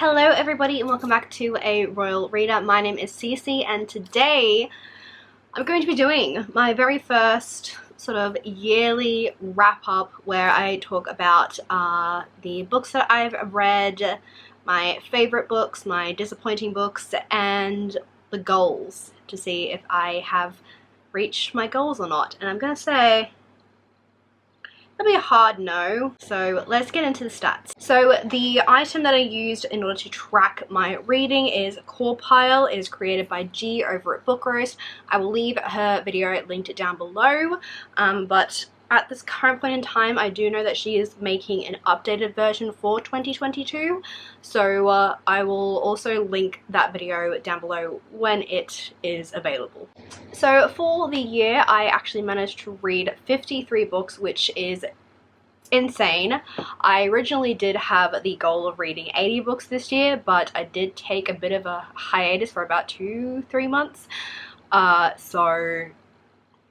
Hello everybody and welcome back to A Royal Reader. My name is Cece and today I'm going to be doing my very first sort of yearly wrap up where I talk about the books that I've read, my favorite books, my disappointing books, and the goals to see if I have reached my goals or not. And I'm going to say that'll be a hard no, so let's get into the stats. So the item that I used in order to track my reading is Core Pile. It is created by G over at Book Roast. I will leave her video linked down below, but at this current point in time I do know that she is making an updated version for 2022, so I will also link that video down below when it is available. So for the year I actually managed to read 53 books, which is insane. I originally did have the goal of reading 80 books this year, but I did take a bit of a hiatus for about 2-3 months, so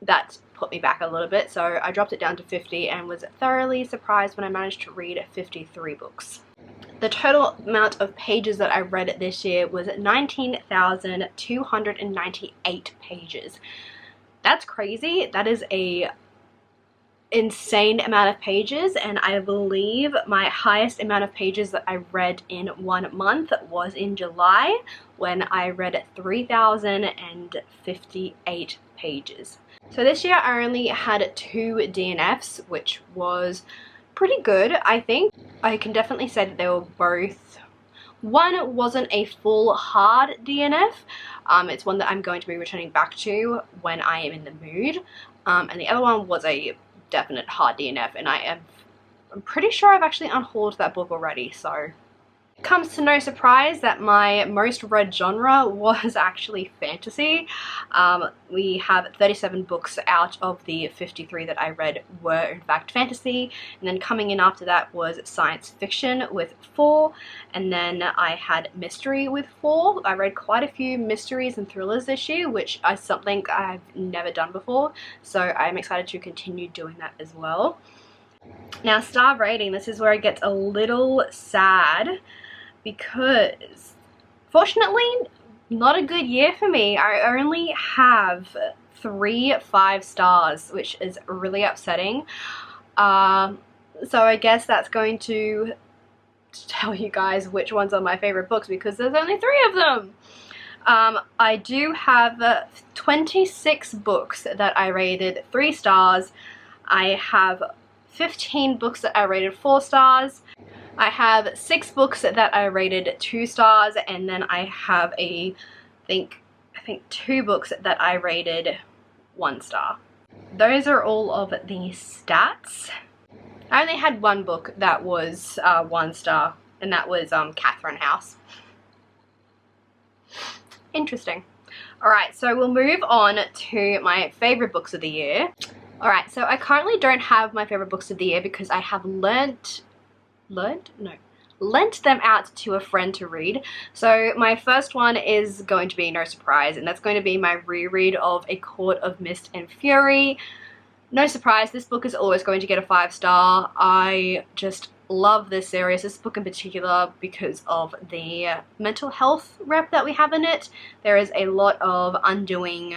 that put me back a little bit, so I dropped it down to 50 and was thoroughly surprised when I managed to read 53 books. The total amount of pages that I read this year was 19,298 pages. That's crazy. That is a insane amount of pages, and I believe my highest amount of pages that I read in 1 month was in July when I read 3,058 pages. So this year I only had 2 DNFs, which was pretty good, I think. I can definitely say that they were both. One wasn't a full hard DNF. It's one that I'm going to be returning back to when I am in the mood. And the other one was a definite hard DNF, and I'm pretty sure I've actually unhauled that book already, so it comes to no surprise that my most read genre was actually fantasy. We have 37 books out of the 53 that I read were in fact fantasy, and then coming in after that was science fiction with 4, and then I had mystery with 4. I read quite a few mysteries and thrillers this year, which is something I've never done before, so I'm excited to continue doing that as well. Now, star rating, this is where it gets a little sad, because fortunately not a good year for me. I only have 3 5 stars, which is really upsetting. So I guess that's going to tell you guys which ones are my favorite books, because there's only 3 of them. I do have 26 books that I rated 3 stars. I have 15 books that I rated 4 stars. I have 6 books that I rated 2 stars, and then I have I think 2 books that I rated 1 star. Those are all of the stats. I only had 1 book that was 1 star, and that was Catherine House. Interesting. Alright, so we'll move on to my favorite books of the year. Alright, so I currently don't have my favorite books of the year because I have lent them out to a friend to read. So my first one is going to be no surprise, and that's going to be my reread of A Court of Mist and Fury. No surprise, this book is always going to get a 5 star. I just love this series, this book in particular, because of the mental health rep that we have in it. There is a lot of undoing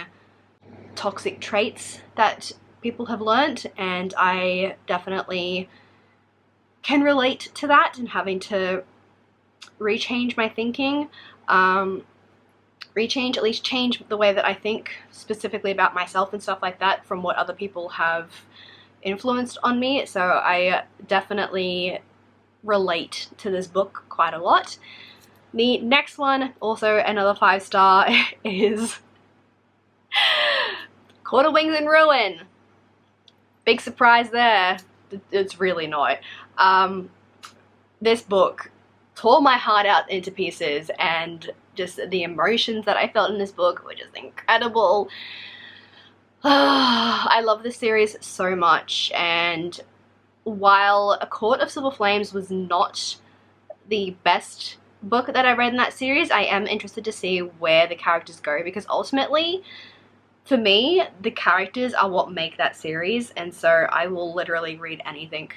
toxic traits that people have learnt, and I definitely can relate to that, and having to rechange my thinking, at least change the way that I think specifically about myself and stuff like that from what other people have influenced on me. So I definitely relate to this book quite a lot. The next one, also another 5 star, is Court of Wings and Ruin. Big surprise there. It's really not. This book tore my heart out into pieces, and just the emotions that I felt in this book were just incredible. I love this series so much, and while A Court of Silver Flames was not the best book that I read in that series, I am interested to see where the characters go, because ultimately, for me, the characters are what make that series, and so I will literally read anything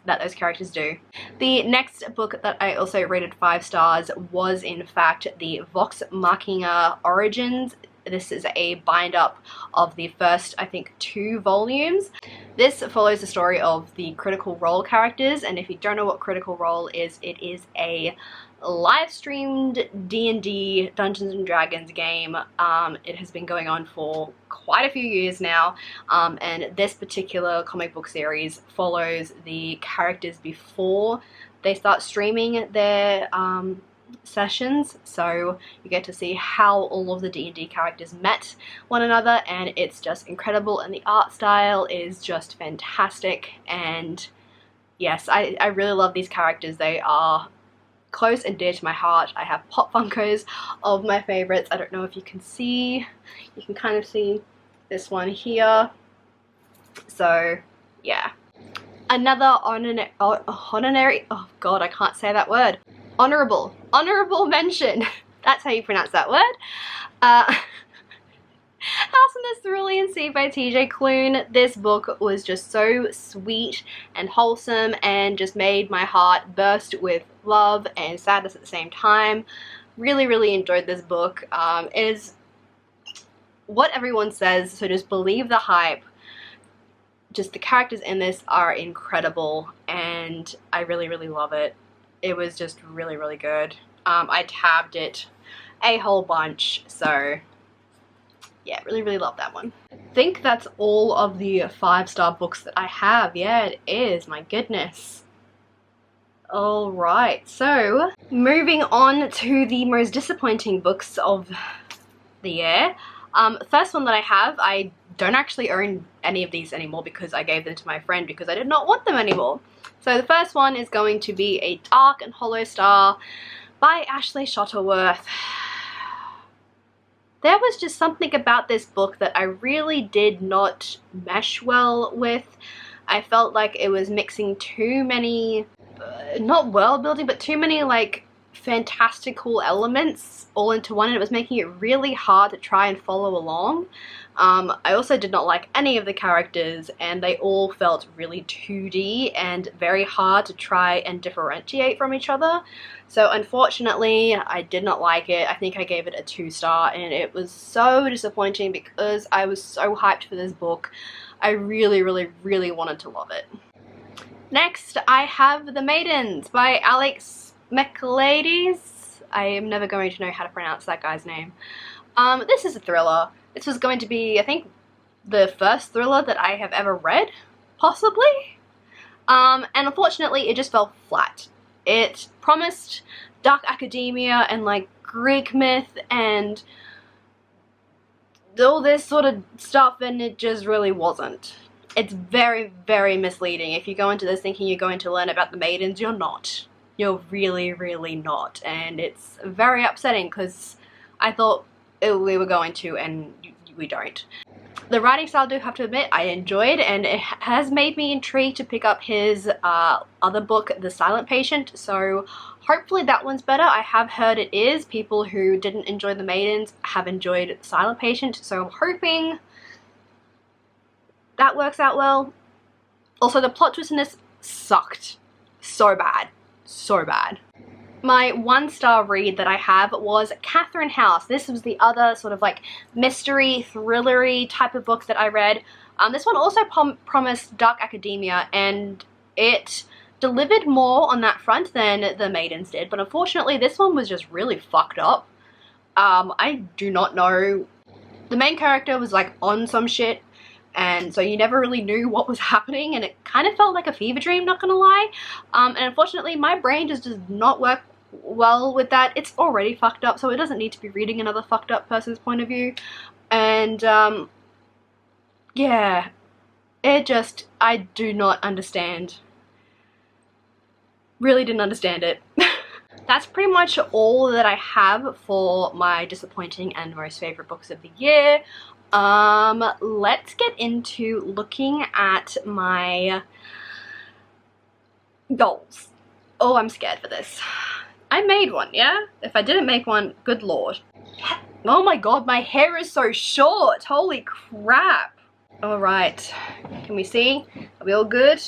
that those characters do. The next book that I also rated 5 stars was in fact the Vox Machina Origins. This is a bind-up of the first, I think, 2 volumes. This follows the story of the Critical Role characters, and if you don't know what Critical Role is, it is a live-streamed D&D Dungeons and Dragons game. It has been going on for quite a few years now, and this particular comic book series follows the characters before they start streaming their sessions, so you get to see how all of the D&D characters met one another, and it's just incredible, and the art style is just fantastic. And yes, I really love these characters. They are close and dear to my heart. I have pop Funkos of my favorites. I don't know if you can see, you can kind of see this one here. So yeah, another honorary, oh god, I can't say that word. Honorable mention. That's how you pronounce that word. House in the Cerulean Sea by TJ Klune. This book was just so sweet and wholesome and just made my heart burst with love and sadness at the same time. Really enjoyed this book. It is what everyone says, so just believe the hype. Just the characters in this are incredible, and I really love it. It was just really good. I tabbed it a whole bunch, so yeah, really love that one. I think that's all of the 5-star books that I have. Yeah, it is, my goodness. Alright, so moving on to the most disappointing books of the year. First one that I have, I don't actually own any of these anymore because I gave them to my friend because I did not want them anymore. So the first one is going to be A Dark and Hollow Star by Ashley Shuttleworth. There was just something about this book that I really did not mesh well with. I felt like it was mixing too many, not world building, but too many like fantastical elements all into one, and it was making it really hard to try and follow along. I also did not like any of the characters, and they all felt really 2D and very hard to try and differentiate from each other. So unfortunately, I did not like it. I think I gave it a 2-star, and it was so disappointing because I was so hyped for this book. I really wanted to love it. Next, I have The Maidens by Alex Mcladies. I am never going to know how to pronounce that guy's name. This is a thriller. This was going to be, I think, the first thriller that I have ever read, possibly. And unfortunately, it just fell flat. It promised dark academia and like Greek myth and all this sort of stuff, and it just really wasn't. It's very misleading. If you go into this thinking you're going to learn about the Maidens, you're not. You're really not. And it's very upsetting because I thought we were going to, and we don't. The writing style, I do have to admit, I enjoyed, and it has made me intrigued to pick up his other book, The Silent Patient, so hopefully that one's better. I have heard it is. People who didn't enjoy The Maidens have enjoyed Silent Patient, so I'm hoping that works out well. Also, the plot twist in this sucked. So bad. So bad. My 1-star read that I have was Catherine House. This was the other sort of like mystery, thrillery type of book that I read. This one also promised dark academia, and it delivered more on that front than The Maidens did, but unfortunately this one was just really fucked up. I do not know. The main character was like on some shit, and so you never really knew what was happening, and it kind of felt like a fever dream, not gonna lie. And unfortunately my brain just does not work well with that. It's already fucked up, so it doesn't need to be reading another fucked up person's point of view. And yeah, it just, I do not understand. Really didn't understand it. That's pretty much all that I have for my disappointing and most favorite books of the year. Let's get into looking at my goals. Oh, I'm scared for this. I made one, yeah? If I didn't make one, good lord. Oh my god, my hair is so short. Holy crap. Alright, can we see? Are we all good?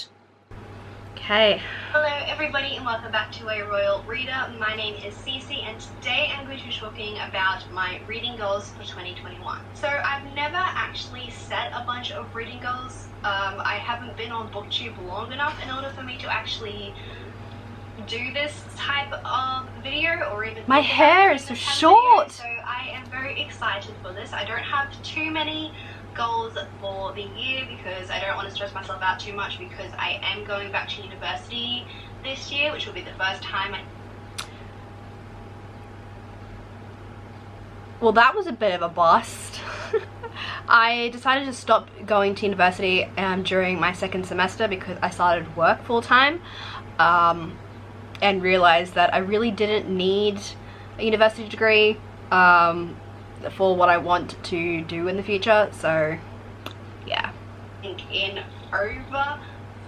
Okay. Hello everybody and welcome back to A Royal Reader. My name is Cece and today I'm going to be talking about my reading goals for 2021. So I've never actually set a bunch of reading goals. I haven't been on BookTube long enough in order for me to actually do this type of video or even... My hair is so short! So I am very excited for this. I don't have too many goals for the year because I don't want to stress myself out too much because I am going back to university this year, which will be the first time Well, that was a bit of a bust. I decided to stop going to university during my second semester because I started work full-time and realized that I really didn't need a university degree for what I want to do in the future, so yeah. I think in over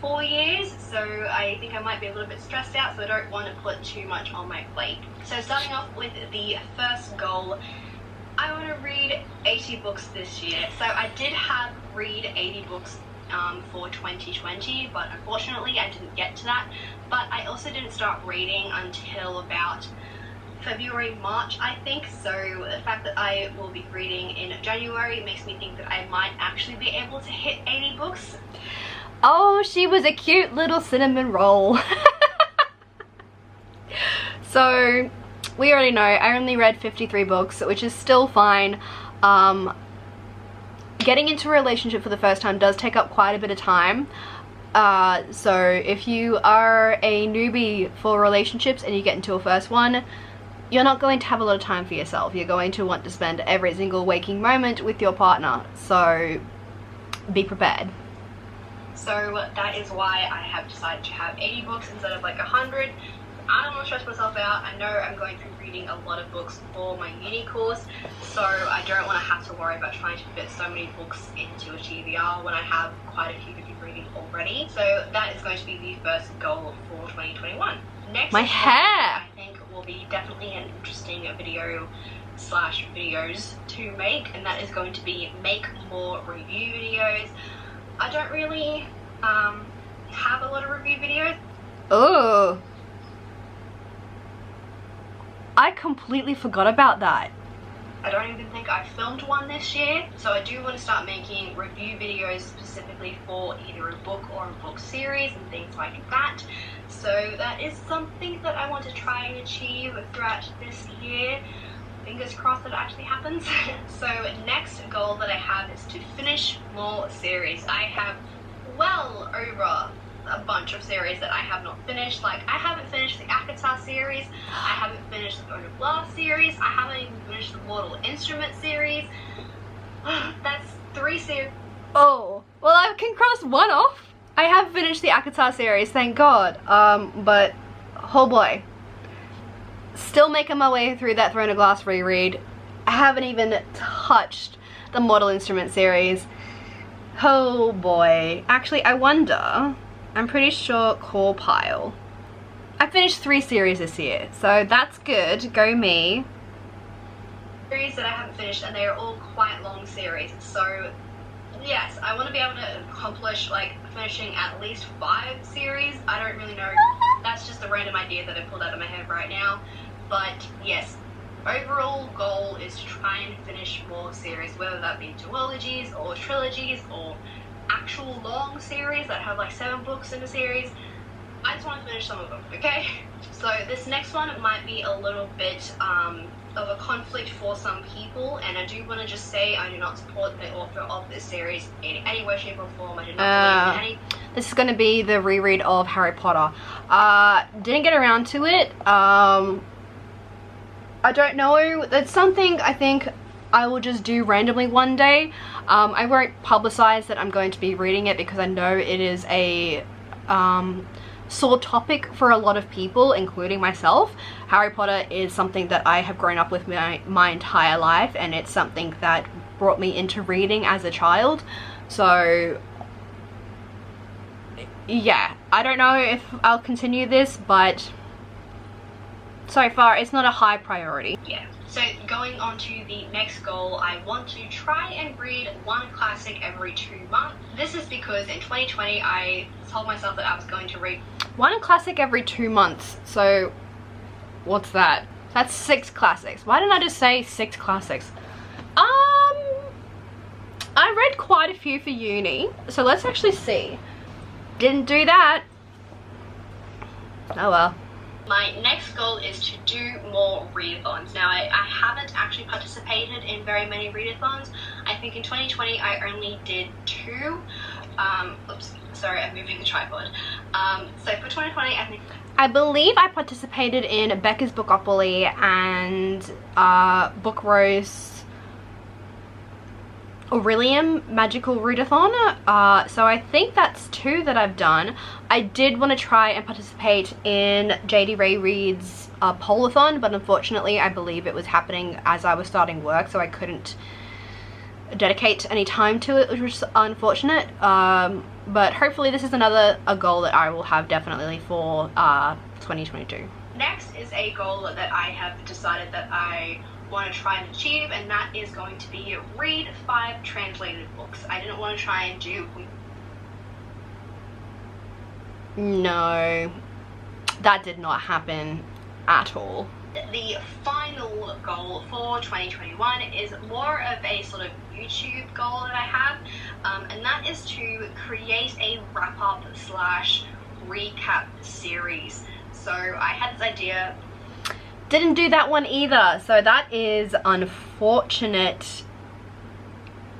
4 years, so I think I might be a little bit stressed out, so I don't want to put too much on my plate. So starting off with the first goal, I want to read 80 books this year. So I did have read 80 books for 2020, but unfortunately I didn't get to that. But I also didn't start reading until about February, March, I think, so the fact that I will be reading in January makes me think that I might actually be able to hit 80 books. Oh, she was a cute little cinnamon roll. So, we already know, I only read 53 books, which is still fine. Getting into a relationship for the first time does take up quite a bit of time. So, if you are a newbie for relationships and you get into a first one, you're not going to have a lot of time for yourself. You're going to want to spend every single waking moment with your partner. So be prepared. So that is why I have decided to have 80 books instead of like 100. I don't want to stress myself out. I know I'm going to be reading a lot of books for my uni course, so I don't want to have to worry about trying to fit so many books into a TBR when I have quite a few to be reading already. So that is going to be the first goal for 2021. Next, my hair, I think, will be definitely an interesting video slash videos to make, and that is going to be make more review videos. I don't really have a lot of review videos. Oh, I completely forgot about that. I don't even think I filmed one this year, so I do want to start making review videos specifically for either a book or a book series and things like that. So that is something that I want to try and achieve throughout this year. Fingers crossed that it actually happens. So next goal that I have is to finish more series. I have well over a bunch of series that I have not finished. Like, I haven't finished the Akatar series, I haven't finished the Throne of Glass series, I haven't even finished the Mortal Instrument series. That's 3 series. Oh, well, I can cross one off. I have finished the Akatar series, thank God. But, oh boy. Still making my way through that Throne of Glass reread. I haven't even touched the Mortal Instrument series. Oh boy. Actually, I wonder, I'm pretty sure Core Pile. I finished 3 series this year, so that's good. Go me. Series that I haven't finished, and they are all quite long series, so yes, I want to be able to accomplish like finishing at least 5 series. I don't really know. That's just a random idea that I pulled out of my head right now. But yes, overall goal is to try and finish more series, whether that be duologies or trilogies or actual long series that have like 7 books in a series. I just want to finish some of them, okay? So this next one might be a little bit of a conflict for some people, and I do want to just say I do not support the author of this series in any way, shape or form. I do not believe in any... This is going to be the reread of Harry Potter. Didn't get around to it. I don't know. That's something I think I will just do randomly one day. I won't publicize that I'm going to be reading it because I know it is a sore topic for a lot of people, including myself. Harry Potter is something that I have grown up with my entire life, and it's something that brought me into reading as a child. So yeah, I don't know if I'll continue this, but so far it's not a high priority. Yeah. So going on to the next goal, I want to try and read 1 classic every 2 months. This is because in 2020 I told myself that I was going to read One classic every 2 months. So what's that? That's 6 classics. Why didn't I just say 6 classics? I read quite a few for uni. So let's actually see. Didn't do that. Oh well. My next goal is to do more readathons. Now, I haven't actually participated in very many readathons. I think in 2020 I only did 2. Oops, sorry, I'm moving the tripod. So for 2020, I believe I participated in Becca's Bookopoly and Book Rose Aurelium Magical Readathon. So I think that's 2 that I've done. I did want to try and participate in JD Ray Reid's Polathon, but unfortunately I believe it was happening as I was starting work, so I couldn't dedicate any time to it, which was unfortunate. But hopefully this is a goal that I will have definitely for 2022. Next is a goal that I have decided that I want to try and achieve, and that is going to be read 5 translated books. I didn't want to try and do... No, that did not happen at all. The final goal for 2021 is more of a sort of YouTube goal that I have, and that is to create a wrap-up / recap series. So I had this idea. Didn't do that one either, so that is unfortunate.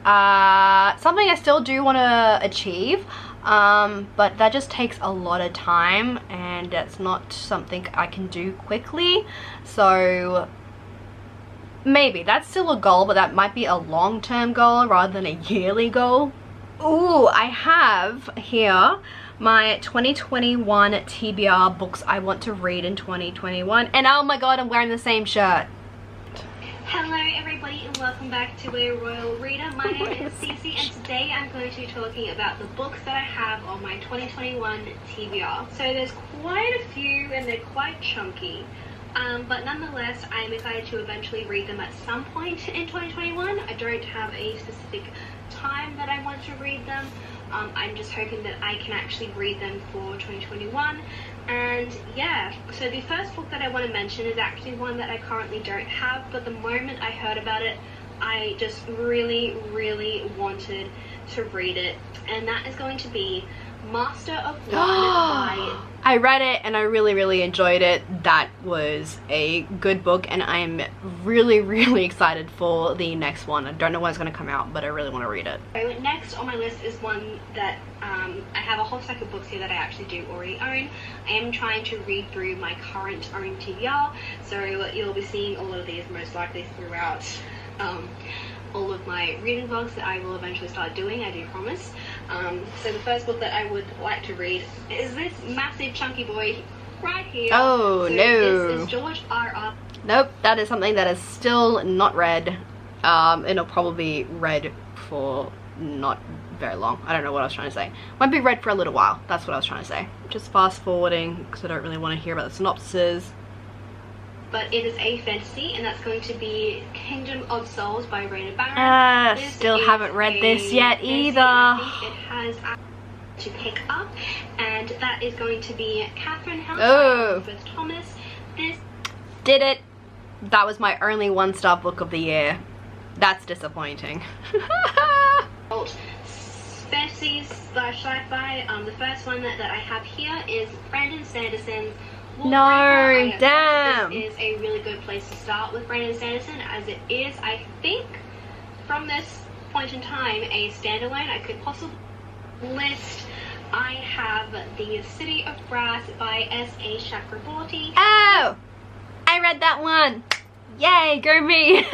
Something I still do want to achieve, but that just takes a lot of time, and that's not something I can do quickly. So maybe that's still a goal, but that might be a long-term goal rather than a yearly goal. Ooh, I have here my 2021 TBR books I want to read in 2021, and oh my god, I'm wearing the same shirt. Hello everybody and welcome back to A Royal Reader. My name is Cece, and today I'm going to be talking about the books that I have on my 2021 TBR. So there's quite a few and they're quite chunky, but nonetheless I'm excited to eventually read them at some point in 2021. I don't have a specific time that I want to read them. I'm just hoping that I can actually read them for 2021. And yeah, so the first book that I want to mention is actually one that I currently don't have, but the moment I heard about it, I just really wanted to read it, and that is going to be Master of One by... I read it and I really enjoyed it. That was a good book, and I am really excited for the next one. I don't know when it's going to come out, but I really want to read it. So next on my list is one that I have a whole stack of books here that I actually do already own. I am trying to read through my current own TBR, so you'll be seeing all of these most likely throughout all of my reading vlogs that I will eventually start doing, I do promise. So the first book that I would like to read is this massive chunky boy right here. Oh, so no. This is George R.R. Nope, that is something that is still not read. It'll probably be read for not very long. I don't know what I was trying to say. Won't be read for a little while. That's what I was trying to say. Just fast forwarding because I don't really want to hear about the synopsises. But it is a fantasy, and that's going to be Kingdom of Souls by Raina Barron. Still haven't read this yet either. I think it has to pick up, and that is going to be Catherine House by Elizabeth Thomas. This did it. That was my only 1-star book of the year. That's disappointing. Fantasy / sci-fi. The first one that I have here is Brandon Sanderson's. No, damn. This is a really good place to start with Brandon Sanderson, as it is, I think, from this point in time, a standalone. I could possibly list. I have The City of Brass by S.A. Chakrabarty. Oh, I read that one. Yay, go me.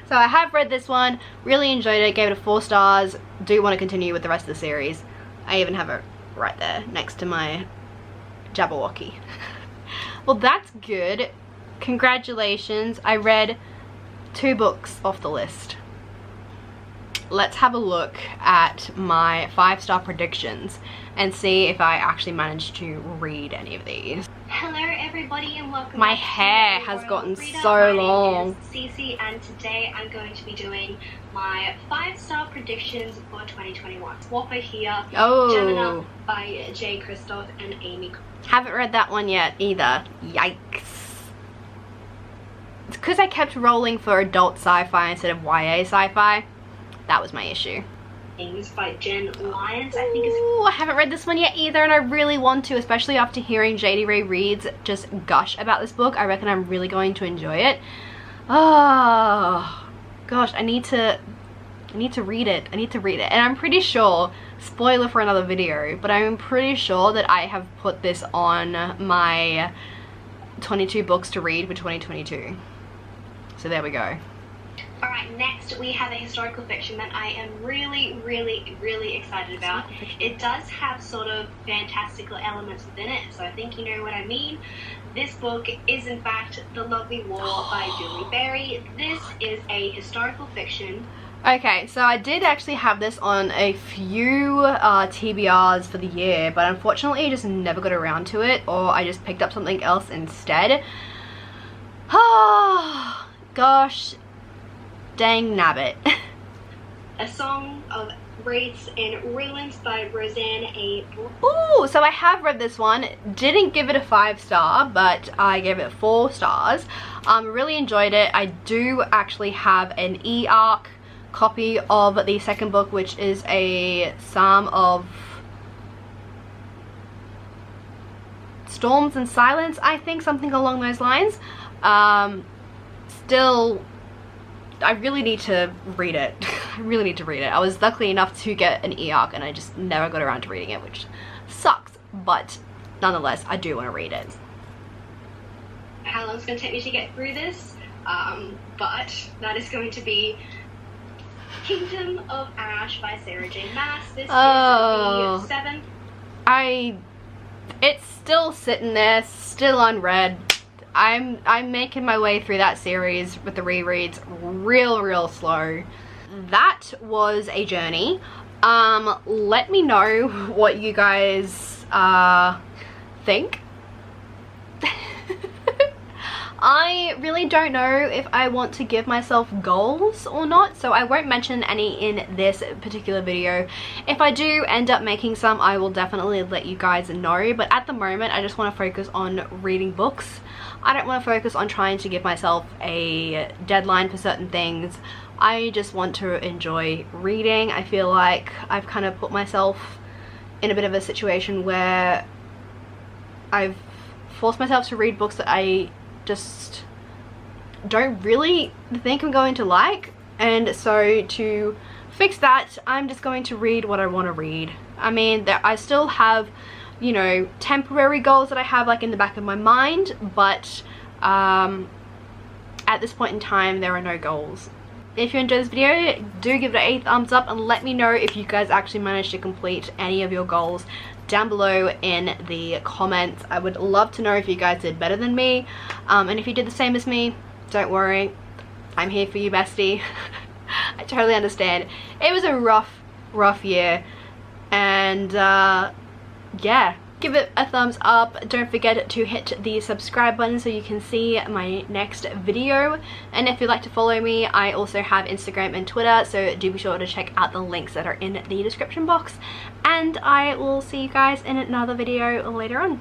So I have read this one, really enjoyed it, gave it a 4 stars. Do want to continue with the rest of the series. I even have it right there next to my Jabberwocky. Well, that's good. Congratulations. I read 2 books off the list. Let's have a look at my 5-star predictions and see if I actually managed to read any of these. Hello everybody and welcome My back to hair the has Royal gotten Reader. so My long. name is Cece and today I'm going to be doing my 5-star predictions for 2021. Swapper Hiya, Gemina by J. Christoph and Amy. Haven't read that one yet either. Yikes. It's because I kept rolling for adult sci-fi instead of YA sci-fi. That was my issue. By Jen Lyons, I think. Ooh, I haven't read this one yet either, and I really want to, especially after hearing JD Ray Reads just gush about this book. I reckon I'm really going to enjoy it. Oh gosh, I need to read it. I need to read it. And I'm pretty sure, spoiler for another video, but I'm pretty sure that I have put this on my 22 books to read for 2022. So there we go. Alright, next we have a historical fiction that I am really excited about. It does have sort of fantastical elements within it, so I think you know what I mean. This book is in fact The Lovely War by Julie Berry. This is a historical fiction. Okay, so I did actually have this on a few TBRs for the year, but unfortunately I just never got around to it, or I just picked up something else instead. Oh gosh. Dang nabbit. A Song of Wraiths and Ruins by Roseanne A. Ooh, so I have read this one. Didn't give it a 5-star, but I gave it 4 stars. Really enjoyed it. I do actually have an e-arc copy of the second book, which is a Psalm of Storms and Silence, I think, something along those lines. Still, I really need to read it. I really need to read it. I was lucky enough to get an e-arc and I just never got around to reading it, which sucks, but nonetheless, I do want to read it. How long it's going to take me to get through this, but that is going to be Kingdom of Ash by Sarah J. Maas. This is the 7th. It's still sitting there, still unread. I'm making my way through that series with the rereads real slow. That was a journey. Let me know what you guys think. I really don't know if I want to give myself goals or not, so I won't mention any in this particular video. If I do end up making some, I will definitely let you guys know, but at the moment I just want to focus on reading books. I don't want to focus on trying to give myself a deadline for certain things. I just want to enjoy reading. I feel like I've kind of put myself in a bit of a situation where I've forced myself to read books that I just don't really think I'm going to like, and so to fix that, I'm just going to read what I want to read. I mean, I still have, you know, temporary goals that I have like in the back of my mind, but at this point in time there are no goals. If you enjoyed this video, do give it a thumbs up and let me know if you guys actually managed to complete any of your goals down below in the comments. I would love to know if you guys did better than me, and if you did the same as me, don't worry, I'm here for you, bestie. I totally understand. It was a rough year, and yeah, give it a thumbs up. Don't forget to hit the subscribe button so you can see my next video, and if you'd like to follow me, I also have Instagram and Twitter, so do be sure to check out the links that are in the description box, and I will see you guys in another video later on.